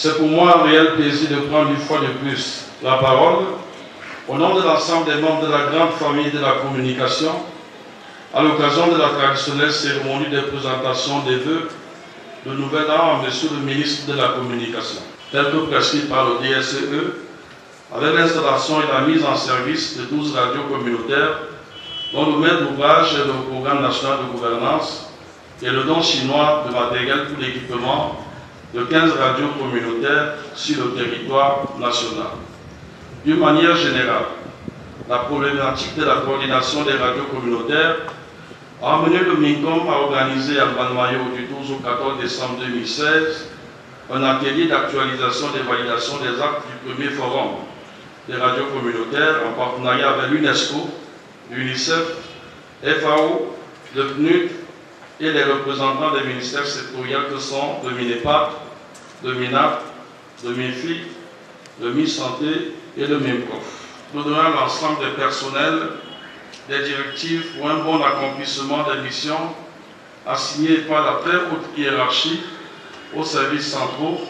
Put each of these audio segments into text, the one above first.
C'est pour moi un réel plaisir de prendre une fois de plus la parole au nom de l'ensemble des membres de la grande famille de la communication à l'occasion de la traditionnelle cérémonie de présentation des vœux de nouvel an à Monsieur le ministre de la Communication, tel que prescrit par le DSCE, avec l'installation et la mise en service de 12 radios communautaires, dont le maître d'ouvrage est le programme national de gouvernance et le don chinois de matériel pour l'équipement de 15 radios communautaires sur le territoire national. D'une manière générale, la problématique de la coordination des radios communautaires a amené le MINCOM à organiser à Banmayo du 12 au 14 décembre 2016 un atelier d'actualisation des validations des actes du premier forum des radios communautaires en partenariat avec l'UNESCO, l'UNICEF, FAO, le PNUD et les représentants des ministères sectoriels que sont le MINEPAD, le MINAP, le MINFI, le MINSanté et le MINCOF. Nous donnons à l'ensemble des personnels des directives pour un bon accomplissement des missions assignées par la très haute hiérarchie aux services centraux,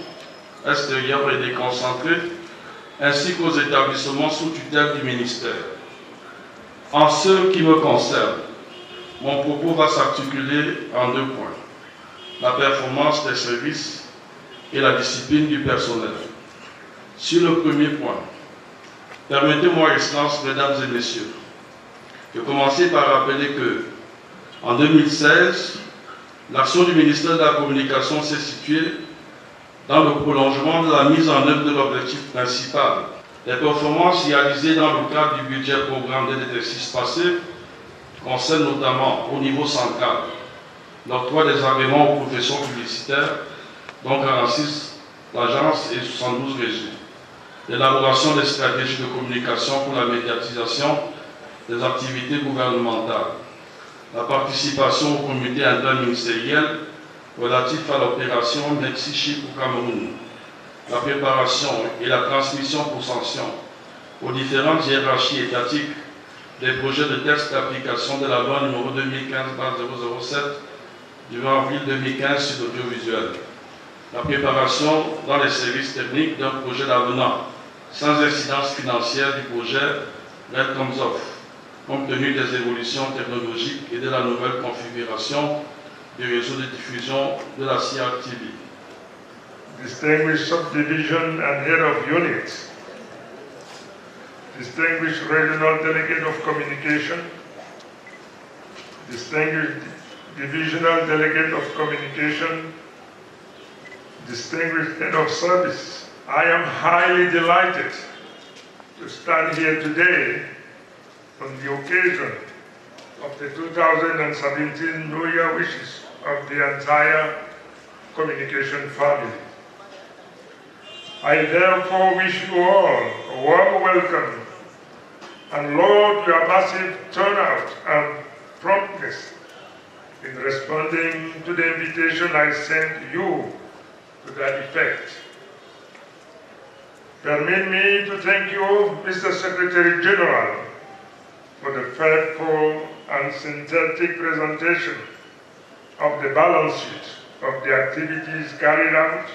extérieurs et déconcentrés, ainsi qu'aux établissements sous tutelle du ministère. En ce qui me concerne, mon propos va s'articuler en deux points: la performance des services et la discipline du personnel. Sur le premier point, permettez-moi, Excellences, Mesdames et Messieurs, de commencer par rappeler que, en 2016, l'action du ministère de la Communication s'est située dans le prolongement de la mise en œuvre de l'objectif principal. Les performances réalisées dans le cadre du budget programme des exercices passés concernent notamment au niveau central l'octroi des agréments aux professions publicitaires, dont 46 agences et 72 régions, l'élaboration des stratégies de communication pour la médiatisation des activités gouvernementales, la participation au comité interministériel relatif à l'opération Mexichip au Cameroun, la préparation et la transmission pour sanction aux différentes hiérarchies étatiques des projets de texte d'application de la loi numéro 2015-007 du 20 avril 2015 sur l'audiovisuel, la préparation dans les services techniques d'un projet d'avenant sans incidence financière du projet Red Comes Off, compte tenu des évolutions technologiques et de la nouvelle configuration du réseau de diffusion de la CRTV. Distinguished subdivision and head of units, distinguished regional delegate of communication, distinguished divisional delegate of communication, distinguished head of service, I am highly delighted to stand here today on the occasion of the 2017 New Year wishes of the entire communication family. I therefore wish you all a warm welcome and laud your massive turnout and promptness in responding to the invitation I sent you to that effect. Permit me to thank you, Mr. Secretary General, for the faithful and synthetic presentation of the balance sheet of the activities carried out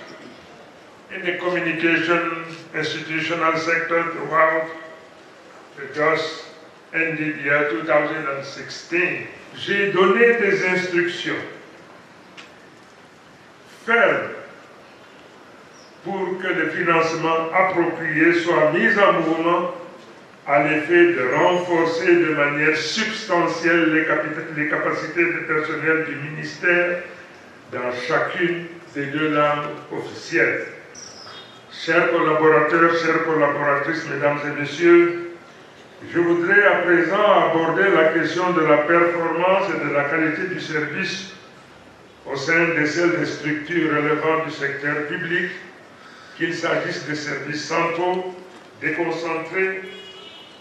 in the communication institutional sector throughout the just ended year 2016. J'ai donné des instructions fermes pour que le financement approprié soit mis en mouvement à l'effet de renforcer de manière substantielle les capacités de personnel du ministère dans chacune des deux langues officielles. Chers collaborateurs, chères collaboratrices, mesdames et messieurs, je voudrais à présent aborder la question de la performance et de la qualité du service au sein de celles des structures relevantes du secteur public, qu'il s'agisse des services centraux, déconcentrés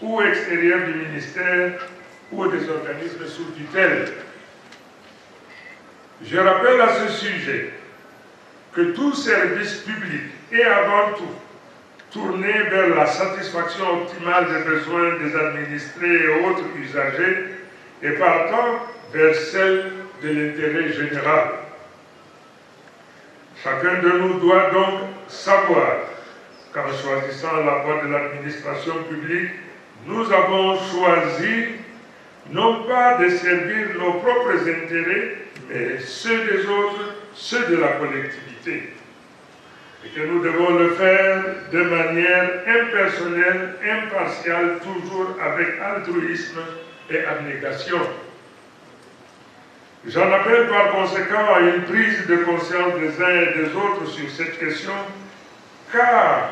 ou extérieurs du ministère ou des organismes sous tutelle. Je rappelle à ce sujet que tout service public est avant tout tourné vers la satisfaction optimale des besoins des administrés et autres usagers et partant vers celle de l'intérêt général. Chacun de nous doit donc savoir qu'en choisissant la voie de l'administration publique, nous avons choisi non pas de servir nos propres intérêts, mais ceux des autres, ceux de la collectivité. Et que nous devons le faire de manière impersonnelle, impartiale, toujours avec altruisme et abnégation. J'en appelle par conséquent à une prise de conscience des uns et des autres sur cette question, car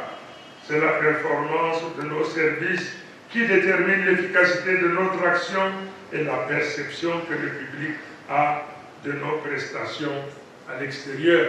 c'est la performance de nos services qui détermine l'efficacité de notre action et la perception que le public a de nos prestations à l'extérieur.